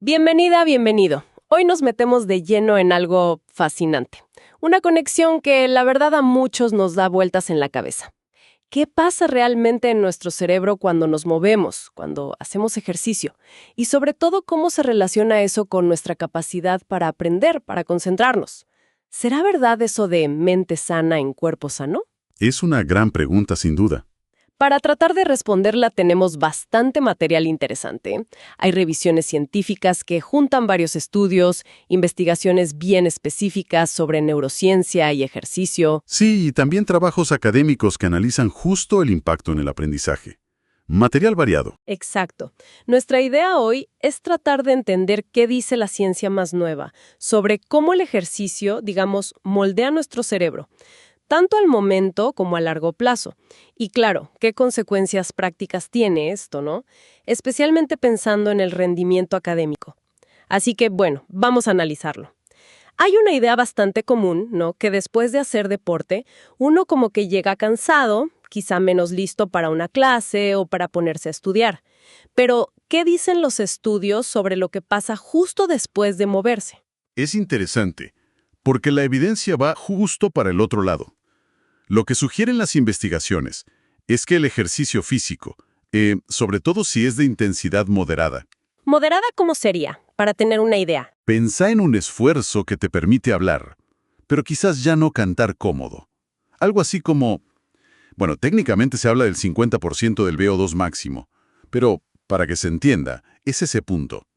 Bienvenida, bienvenido. Hoy nos metemos de lleno en algo fascinante. Una conexión que la verdad a muchos nos da vueltas en la cabeza. ¿Qué pasa realmente en nuestro cerebro cuando nos movemos, cuando hacemos ejercicio? Y sobre todo, ¿cómo se relaciona eso con nuestra capacidad para aprender, para concentrarnos? ¿Será verdad eso de mente sana en cuerpo sano? Es una gran pregunta, sin duda. Para tratar de responderla tenemos bastante material interesante. Hay revisiones científicas que juntan varios estudios, investigaciones bien específicas sobre neurociencia y ejercicio. Sí, y también trabajos académicos que analizan justo el impacto en el aprendizaje. Material variado. Exacto. Nuestra idea hoy es tratar de entender qué dice la ciencia más nueva sobre cómo el ejercicio, digamos, moldea nuestro cerebro, tanto al momento como a largo plazo. Y claro, ¿qué consecuencias prácticas tiene esto, no? Especialmente pensando en el rendimiento académico. Así que, bueno, vamos a analizarlo. Hay una idea bastante común, ¿no? Que después de hacer deporte, uno como que llega cansado, quizá menos listo para una clase o para ponerse a estudiar. Pero, ¿qué dicen los estudios sobre lo que pasa justo después de moverse? Es interesante, porque la evidencia va justo para el otro lado. Lo que sugieren las investigaciones es que el ejercicio físico, sobre todo si es de intensidad moderada, ¿Moderada cómo sería? Para tener una idea. pensá en un esfuerzo que te permite hablar, pero quizás ya no cantar cómodo. Algo así como, bueno, técnicamente se habla del 50% del VO2 máximo, pero para que se entienda, es ese punto.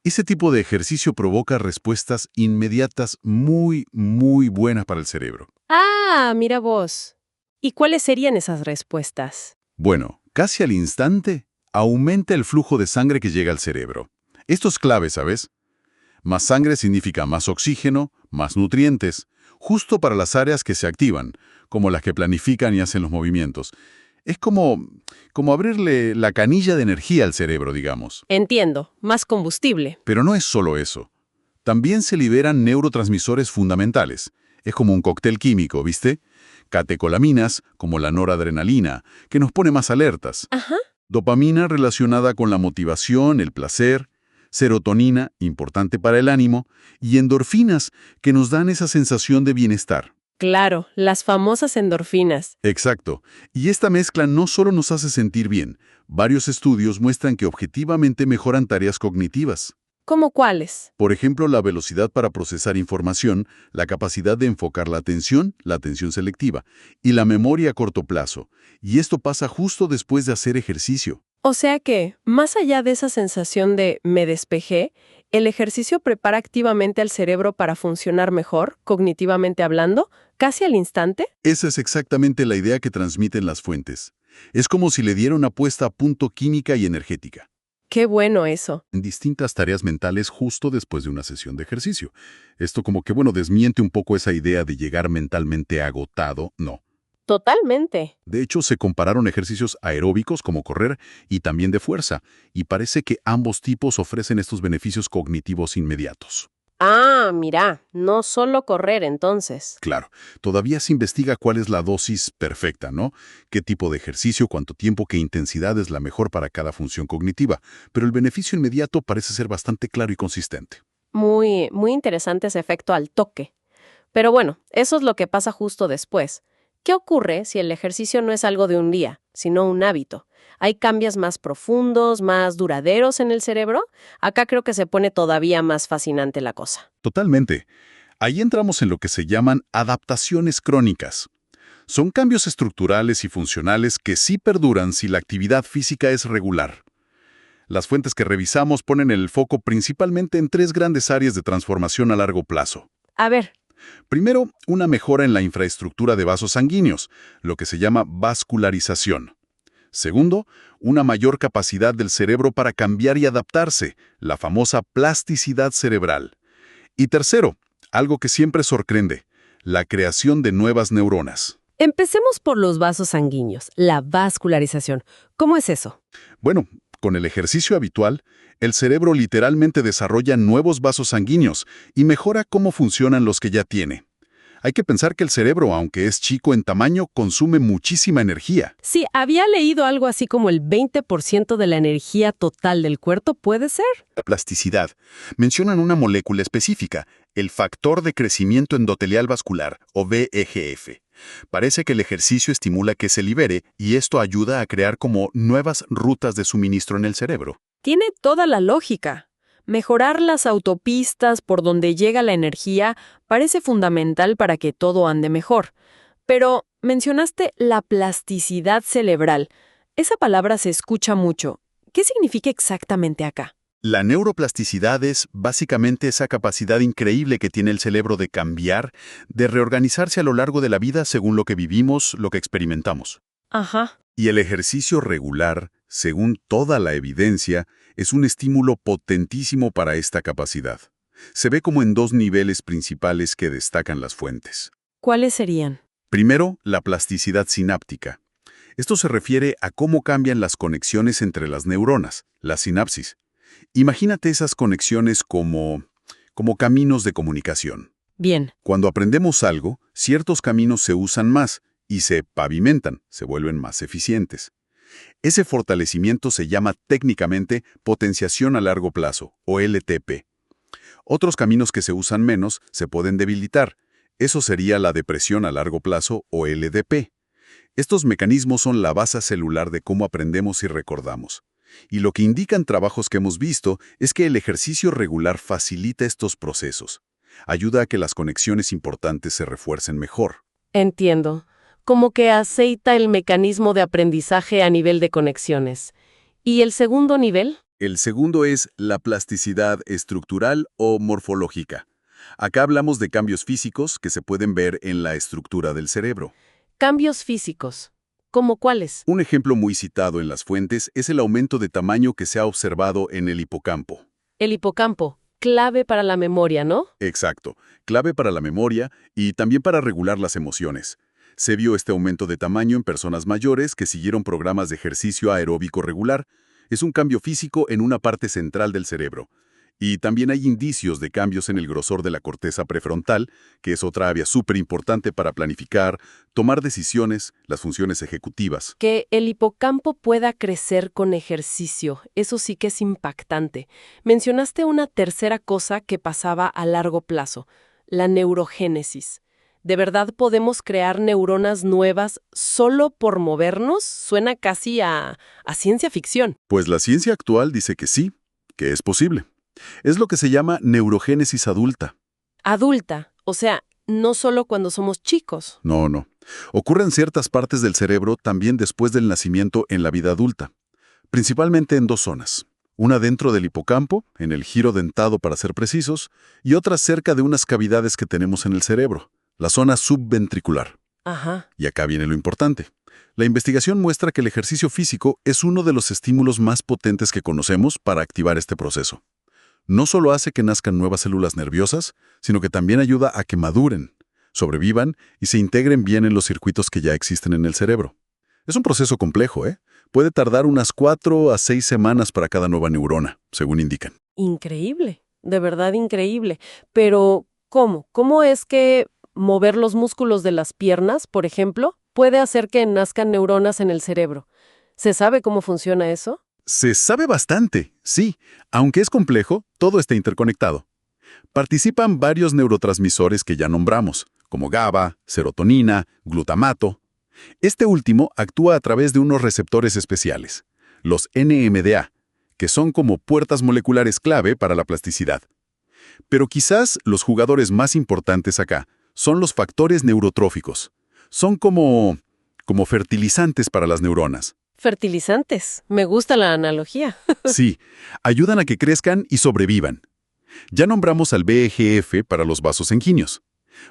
Ese tipo de ejercicio provoca respuestas inmediatas muy buenas para el cerebro. Ah, mira vos. ¿Y cuáles serían esas respuestas? Bueno, casi al instante, aumenta el flujo de sangre que llega al cerebro. Esto es clave, ¿sabes? Más sangre significa más oxígeno, más nutrientes, justo para las áreas que se activan, como las que planifican y hacen los movimientos. Es como abrirle la canilla de energía al cerebro, digamos. Entiendo, más combustible. Pero no es solo eso. También se liberan neurotransmisores fundamentales. Es como un cóctel químico, ¿viste? Catecolaminas, como la noradrenalina, que nos pone más alertas. Ajá. Dopamina relacionada con la motivación, el placer. Serotonina, importante para el ánimo. Y endorfinas, que nos dan esa sensación de bienestar. Claro, las famosas endorfinas. Exacto. Y esta mezcla no solo nos hace sentir bien. Varios estudios muestran que objetivamente mejoran tareas cognitivas. ¿Cómo cuáles? Por ejemplo, la velocidad para procesar información, la capacidad de enfocar la atención selectiva, y la memoria a corto plazo. Y esto pasa justo después de hacer ejercicio. O sea que, más allá de esa sensación de me despejé, el ejercicio prepara activamente al cerebro para funcionar mejor, cognitivamente hablando, casi al instante. Esa es exactamente la idea que transmiten las fuentes. Es como si le diera una puesta a punto química y energética Qué bueno eso. en distintas tareas mentales justo después de una sesión de ejercicio. Esto como que, bueno, desmiente un poco esa idea de llegar mentalmente agotado, no. Totalmente. De hecho, se compararon ejercicios aeróbicos como correr y también de fuerza, y parece que ambos tipos ofrecen estos beneficios cognitivos inmediatos. Ah, mira, no solo correr entonces. Claro, todavía se investiga cuál es la dosis perfecta, ¿no? Qué tipo de ejercicio, cuánto tiempo, qué intensidad es la mejor para cada función cognitiva, pero el beneficio inmediato parece ser bastante claro y consistente. Muy interesante ese efecto al toque. Pero bueno, eso es lo que pasa justo después. ¿Qué ocurre si el ejercicio no es algo de un día, sino un hábito? ¿Hay cambios más profundos, más duraderos en el cerebro? Acá creo que se pone todavía más fascinante la cosa. Totalmente. Ahí entramos en lo que se llaman adaptaciones crónicas. Son cambios estructurales y funcionales que sí perduran si la actividad física es regular. Las fuentes que revisamos ponen el foco principalmente en tres grandes áreas de transformación a largo plazo. A ver, Primero, una mejora en la infraestructura de vasos sanguíneos, lo que se llama vascularización. Segundo, una mayor capacidad del cerebro para cambiar y adaptarse, la famosa plasticidad cerebral. Y tercero, algo que siempre sorprende, la creación de nuevas neuronas. empecemos por los vasos sanguíneos, la vascularización. ¿Cómo es eso? Bueno, con el ejercicio habitual, el cerebro literalmente desarrolla nuevos vasos sanguíneos y mejora cómo funcionan los que ya tiene. Hay que pensar que el cerebro, aunque es chico en tamaño, consume muchísima energía. Sí, había leído algo así como el 20% de la energía total del cuerpo, ¿puede ser? La plasticidad. Mencionan una molécula específica, el factor de crecimiento endotelial vascular, o VEGF. Parece que el ejercicio estimula que se libere y esto ayuda a crear como nuevas rutas de suministro en el cerebro. Tiene toda la lógica. Mejorar las autopistas por donde llega la energía parece fundamental para que todo ande mejor. Pero mencionaste la plasticidad cerebral. Esa palabra se escucha mucho. ¿Qué significa exactamente acá? La neuroplasticidad es básicamente esa capacidad increíble que tiene el cerebro de cambiar, de reorganizarse a lo largo de la vida según lo que vivimos, lo que experimentamos. Ajá. Y el ejercicio regular, según toda la evidencia, es un estímulo potentísimo para esta capacidad. Se ve como en dos niveles principales que destacan las fuentes. ¿Cuáles serían? Primero, la plasticidad sináptica. Esto se refiere a cómo cambian las conexiones entre las neuronas, la sinapsis. Imagínate esas conexiones como caminos de comunicación. Bien. Cuando aprendemos algo, ciertos caminos se usan más y se pavimentan, se vuelven más eficientes. Ese fortalecimiento se llama técnicamente potenciación a largo plazo, o LTP. Otros caminos que se usan menos se pueden debilitar. Eso sería la depresión a largo plazo, o LDP. Estos mecanismos son la base celular de cómo aprendemos y recordamos. Y lo que indican trabajos que hemos visto es que el ejercicio regular facilita estos procesos. Ayuda a que las conexiones importantes se refuercen mejor. Entiendo. Como que aceita el mecanismo de aprendizaje a nivel de conexiones. ¿Y el segundo nivel? El segundo es la plasticidad estructural o morfológica. Acá hablamos de cambios físicos que se pueden ver en la estructura del cerebro. Cambios físicos. ¿Cómo cuáles? Un ejemplo muy citado en las fuentes es el aumento de tamaño que se ha observado en el hipocampo. El hipocampo, clave para la memoria, ¿no? Exacto, clave para la memoria y también para regular las emociones. Se vio este aumento de tamaño en personas mayores que siguieron programas de ejercicio aeróbico regular. Es un cambio físico en una parte central del cerebro. Y también hay indicios de cambios en el grosor de la corteza prefrontal, que es otra área súper importante para planificar, tomar decisiones, las funciones ejecutivas. Que el hipocampo pueda crecer con ejercicio, eso sí que es impactante. Mencionaste una tercera cosa que pasaba a largo plazo, la neurogénesis. ¿De verdad podemos crear neuronas nuevas solo por movernos? Suena casi a ciencia ficción. Pues la ciencia actual dice que sí, que es posible. Es lo que se llama neurogénesis adulta. Adulta, o sea, no solo cuando somos chicos. No. Ocurre en ciertas partes del cerebro también después del nacimiento en la vida adulta. Principalmente en dos zonas. Una dentro del hipocampo, en el giro dentado para ser precisos, y otra cerca de unas cavidades que tenemos en el cerebro, la zona subventricular. Ajá. Y acá viene lo importante. La investigación muestra que el ejercicio físico es uno de los estímulos más potentes que conocemos para activar este proceso. No solo hace que nazcan nuevas células nerviosas, sino que también ayuda a que maduren, sobrevivan y se integren bien en los circuitos que ya existen en el cerebro. Es un proceso complejo, ¿eh? Puede tardar unas 4 a 6 semanas para cada nueva neurona, según indican. Increíble, de verdad increíble. Pero, ¿cómo? ¿Cómo es que mover los músculos de las piernas, por ejemplo, puede hacer que nazcan neuronas en el cerebro? ¿Se sabe cómo funciona eso? Se sabe bastante, sí. Aunque es complejo, todo está interconectado. Participan varios neurotransmisores que ya nombramos, como GABA, serotonina, glutamato. Este último actúa a través de unos receptores especiales, los NMDA, que son como puertas moleculares clave para la plasticidad. Pero quizás los jugadores más importantes acá son los factores neurotróficos. Son como fertilizantes para las neuronas. Fertilizantes. Me gusta la analogía. Sí, ayudan a que crezcan y sobrevivan. Ya nombramos al VEGF para los vasos sanguíneos.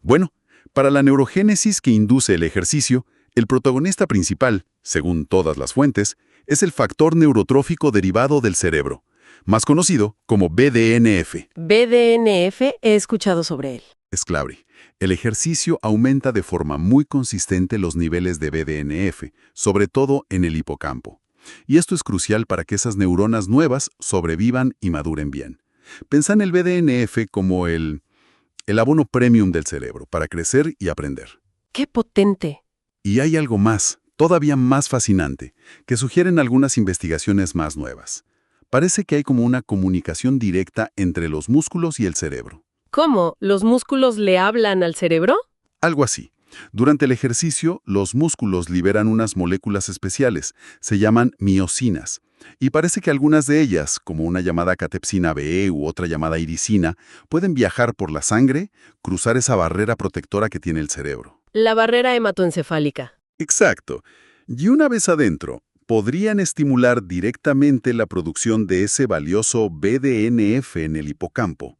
Bueno, para la neurogénesis que induce el ejercicio, el protagonista principal, según todas las fuentes, es el factor neurotrófico derivado del cerebro, más conocido como BDNF. BDNF, he escuchado sobre él. Es clave. El ejercicio aumenta de forma muy consistente los niveles de BDNF, sobre todo en el hipocampo. Y esto es crucial para que esas neuronas nuevas sobrevivan y maduren bien. Pensá en el BDNF como el el abono premium del cerebro para crecer y aprender. ¡Qué potente! Y hay algo más, todavía más fascinante, que sugieren algunas investigaciones más nuevas. Parece que hay como una comunicación directa entre los músculos y el cerebro. ¿Cómo? ¿Los músculos le hablan al cerebro? Algo así. Durante el ejercicio, los músculos liberan unas moléculas especiales, se llaman miocinas, y parece que algunas de ellas, como una llamada catepsina B u otra llamada iricina, pueden viajar por la sangre, cruzar esa barrera protectora que tiene el cerebro. La barrera hematoencefálica. Exacto. Y una vez adentro, podrían estimular directamente la producción de ese valioso BDNF en el hipocampo.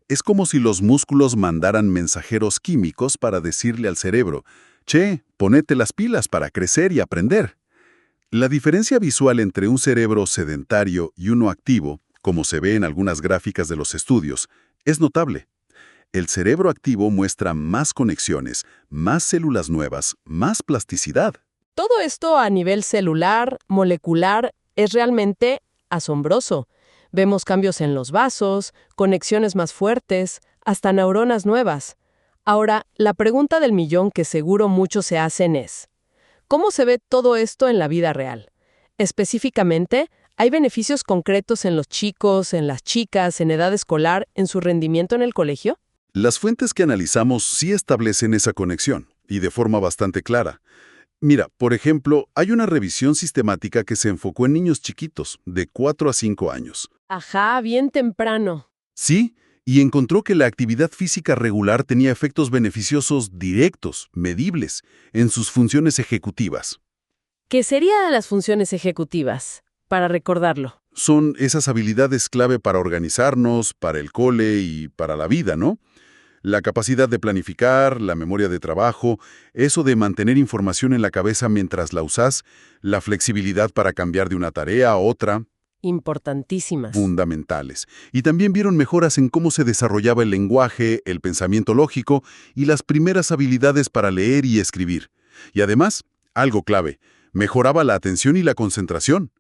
Es como si los músculos mandaran mensajeros químicos para decirle al cerebro, «Che, ponete las pilas para crecer y aprender». La diferencia visual entre un cerebro sedentario y uno activo, como se ve en algunas gráficas de los estudios, es notable. El cerebro activo muestra más conexiones, más células nuevas, más plasticidad. Todo esto a nivel celular, molecular, es realmente asombroso. Vemos cambios en los vasos, conexiones más fuertes, hasta neuronas nuevas. Ahora, la pregunta del millón que seguro muchos se hacen es, ¿cómo se ve todo esto en la vida real? Específicamente, ¿hay beneficios concretos en los chicos, en las chicas, en edad escolar, en su rendimiento en el colegio? Las fuentes que analizamos sí establecen esa conexión, y de forma bastante clara. Mira, por ejemplo, hay una revisión sistemática que se enfocó en niños chiquitos, de 4 a 5 años. Ajá, bien temprano. Sí, y encontró que la actividad física regular tenía efectos beneficiosos directos, medibles, en sus funciones ejecutivas. ¿Qué serían las funciones ejecutivas? Para recordarlo. Son esas habilidades clave para organizarnos, para el cole y para la vida, ¿no? La capacidad de planificar, la memoria de trabajo, eso de mantener información en la cabeza mientras la usás, la flexibilidad para cambiar de una tarea a otra. Importantísimas. Fundamentales. Y también vieron mejoras en cómo se desarrollaba el lenguaje, el pensamiento lógico y las primeras habilidades para leer y escribir. Y además, algo clave, mejoraba la atención y la concentración.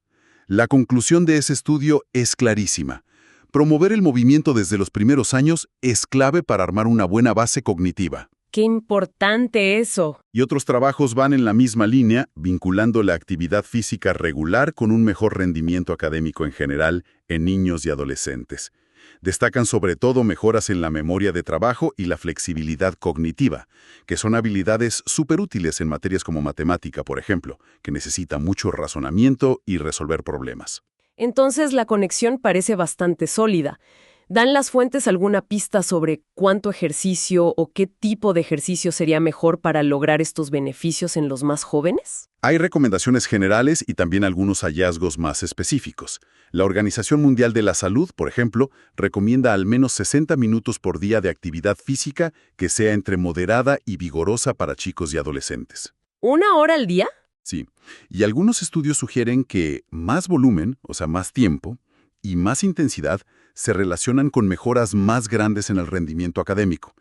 La conclusión de ese estudio es clarísima. Promover el movimiento desde los primeros años es clave para armar una buena base cognitiva. ¡Qué importante eso! Y otros trabajos van en la misma línea, vinculando la actividad física regular con un mejor rendimiento académico en general en niños y adolescentes. Destacan sobre todo mejoras en la memoria de trabajo y la flexibilidad cognitiva, que son habilidades superútiles en materias como matemática, por ejemplo, que necesita mucho razonamiento y resolver problemas. Entonces la conexión parece bastante sólida. ¿Dan las fuentes alguna pista sobre cuánto ejercicio o qué tipo de ejercicio sería mejor para lograr estos beneficios en los más jóvenes? Hay recomendaciones generales y también algunos hallazgos más específicos. La Organización Mundial de la Salud, por ejemplo, recomienda al menos 60 minutos por día de actividad física que sea entre moderada y vigorosa para chicos y adolescentes. ¿Una hora al día? Sí, y algunos estudios sugieren que más volumen, o sea, más tiempo, y más intensidad se relacionan con mejoras más grandes en el rendimiento académico.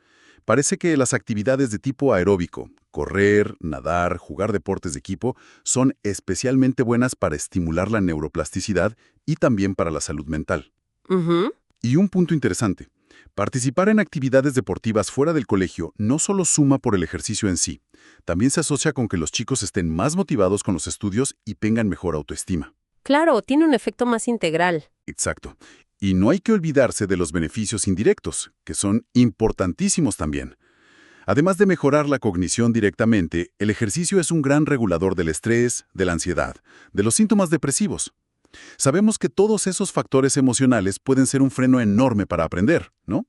Parece que las actividades de tipo aeróbico, correr, nadar, jugar deportes de equipo, son especialmente buenas para estimular la neuroplasticidad y también para la salud mental. Y un punto interesante, participar en actividades deportivas fuera del colegio no solo suma por el ejercicio en sí, también se asocia con que los chicos estén más motivados con los estudios y tengan mejor autoestima. Claro, tiene un efecto más integral. Exacto. Y no hay que olvidarse de los beneficios indirectos, que son importantísimos también. Además de mejorar la cognición directamente, el ejercicio es un gran regulador del estrés, de la ansiedad, de los síntomas depresivos. Sabemos que todos esos factores emocionales pueden ser un freno enorme para aprender, ¿no?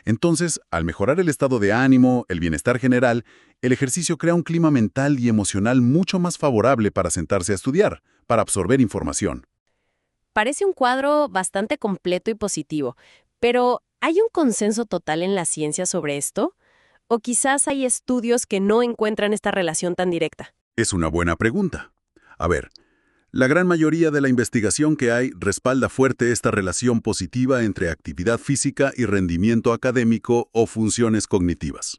Entonces, al mejorar el estado de ánimo, el bienestar general, el ejercicio crea un clima mental y emocional mucho más favorable para sentarse a estudiar, para absorber información. Parece un cuadro bastante completo y positivo, pero ¿hay un consenso total en la ciencia sobre esto? ¿O quizás hay estudios que no encuentran esta relación tan directa? Es una buena pregunta. A ver, la gran mayoría de la investigación que hay respalda fuerte esta relación positiva entre actividad física y rendimiento académico o funciones cognitivas.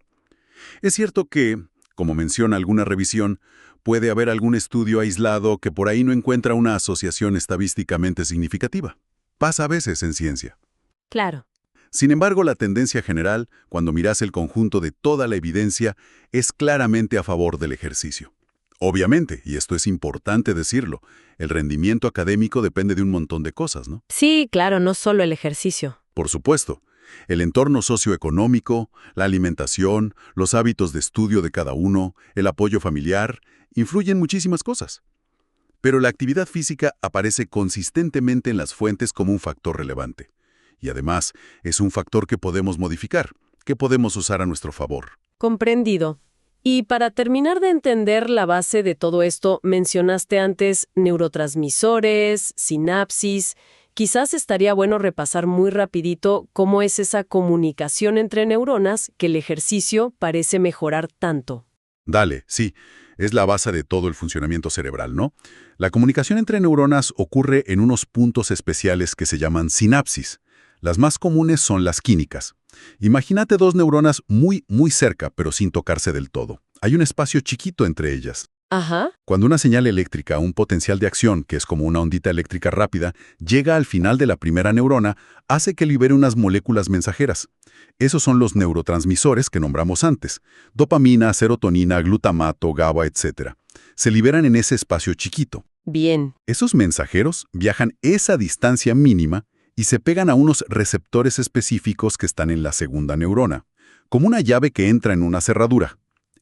Es cierto que, como menciona alguna revisión, puede haber algún estudio aislado que por ahí no encuentra una asociación estadísticamente significativa. Pasa a veces en ciencia. Claro. Sin embargo, la tendencia general, cuando miras el conjunto de toda la evidencia, es claramente a favor del ejercicio. Obviamente, y esto es importante decirlo, el rendimiento académico depende de un montón de cosas, ¿no? Sí, claro, no solo el ejercicio. Por supuesto, el entorno socioeconómico, la alimentación, los hábitos de estudio de cada uno, el apoyo familiar, influyen muchísimas cosas. Pero la actividad física aparece consistentemente en las fuentes como un factor relevante. Y además, es un factor que podemos modificar, que podemos usar a nuestro favor. Comprendido. Y para terminar de entender la base de todo esto, mencionaste antes neurotransmisores, sinapsis. Quizás estaría bueno repasar muy rapidito cómo es esa comunicación entre neuronas que el ejercicio parece mejorar tanto. Dale, sí, es la base de todo el funcionamiento cerebral, ¿no? La comunicación entre neuronas ocurre en unos puntos especiales que se llaman sinapsis. Las más comunes son las químicas. Imagínate dos neuronas muy cerca, pero sin tocarse del todo. Hay un espacio chiquito entre ellas. Ajá. Cuando una señal eléctrica, un potencial de acción, que es como una ondita eléctrica rápida, llega al final de la primera neurona, hace que libere unas moléculas mensajeras. Esos son los neurotransmisores que nombramos antes: dopamina, serotonina, glutamato, GABA, etc. Se liberan en ese espacio chiquito. Bien. Esos mensajeros viajan esa distancia mínima y se pegan a unos receptores específicos que están en la segunda neurona, como una llave que entra en una cerradura.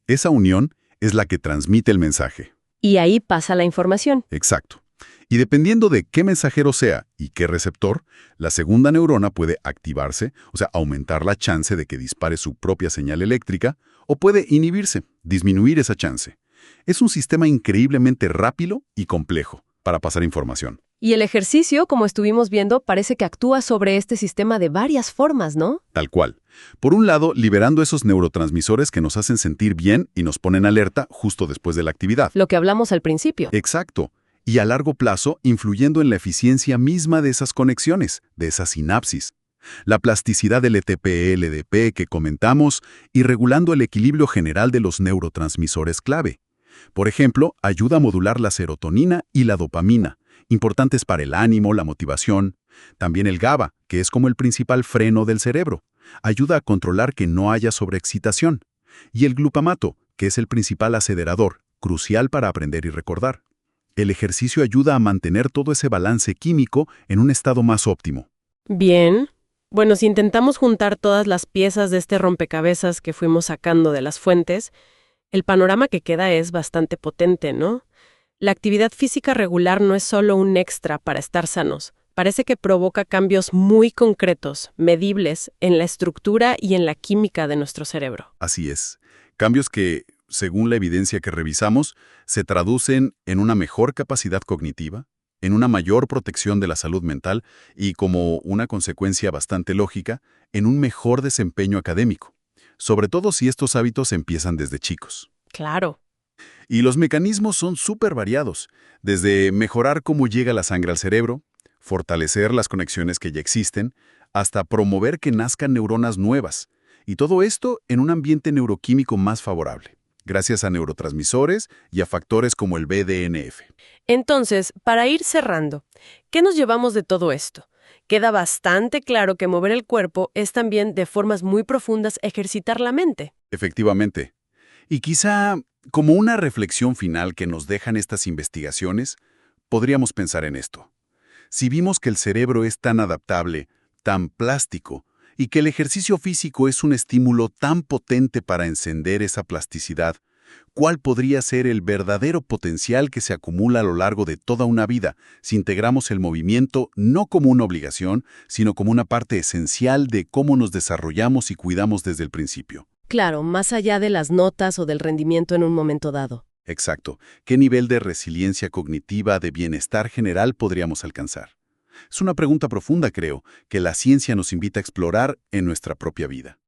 Esa unión es la que transmite el mensaje. Y ahí pasa la información. Exacto. Y dependiendo de qué mensajero sea y qué receptor, la segunda neurona puede activarse, o sea, aumentar la chance de que dispare su propia señal eléctrica, o puede inhibirse, disminuir esa chance. Es un sistema increíblemente rápido y complejo para pasar información. Y el ejercicio, como estuvimos viendo, parece que actúa sobre este sistema de varias formas, ¿no? Tal cual. Por un lado, liberando esos neurotransmisores que nos hacen sentir bien y nos ponen alerta justo después de la actividad. Lo que hablamos al principio. Exacto. Y a largo plazo, influyendo en la eficiencia misma de esas conexiones, de esa sinapsis. La plasticidad del ETP-LDP que comentamos y regulando el equilibrio general de los neurotransmisores clave. Por ejemplo, ayuda a modular la serotonina y la dopamina, importantes para el ánimo, la motivación. También el GABA, que es como el principal freno del cerebro, ayuda a controlar que no haya sobreexcitación. Y el glutamato, que es el principal acelerador, crucial para aprender y recordar. El ejercicio ayuda a mantener todo ese balance químico en un estado más óptimo. Bien. Bueno, si intentamos juntar todas las piezas de este rompecabezas que fuimos sacando de las fuentes, el panorama que queda es bastante potente, ¿no? La actividad física regular no es solo un extra para estar sanos. Parece que provoca cambios muy concretos, medibles, en la estructura y en la química de nuestro cerebro. Así es. Cambios que, según la evidencia que revisamos, se traducen en una mejor capacidad cognitiva, en una mayor protección de la salud mental y, como una consecuencia bastante lógica, en un mejor desempeño académico. Sobre todo si estos hábitos empiezan desde chicos. Claro. Y los mecanismos son súper variados, desde mejorar cómo llega la sangre al cerebro, fortalecer las conexiones que ya existen, hasta promover que nazcan neuronas nuevas. Y todo esto en un ambiente neuroquímico más favorable, gracias a neurotransmisores y a factores como el BDNF. Entonces, para ir cerrando, ¿qué nos llevamos de todo esto? Queda bastante claro que mover el cuerpo es también, de formas muy profundas, ejercitar la mente. Efectivamente. Y quizá, como una reflexión final que nos dejan estas investigaciones, podríamos pensar en esto. Si vimos que el cerebro es tan adaptable, tan plástico, y que el ejercicio físico es un estímulo tan potente para encender esa plasticidad, ¿cuál podría ser el verdadero potencial que se acumula a lo largo de toda una vida si integramos el movimiento no como una obligación, sino como una parte esencial de cómo nos desarrollamos y cuidamos desde el principio? Claro, más allá de las notas o del rendimiento en un momento dado. Exacto. ¿Qué nivel de resiliencia cognitiva, de bienestar general podríamos alcanzar? Es una pregunta profunda, creo, que la ciencia nos invita a explorar en nuestra propia vida.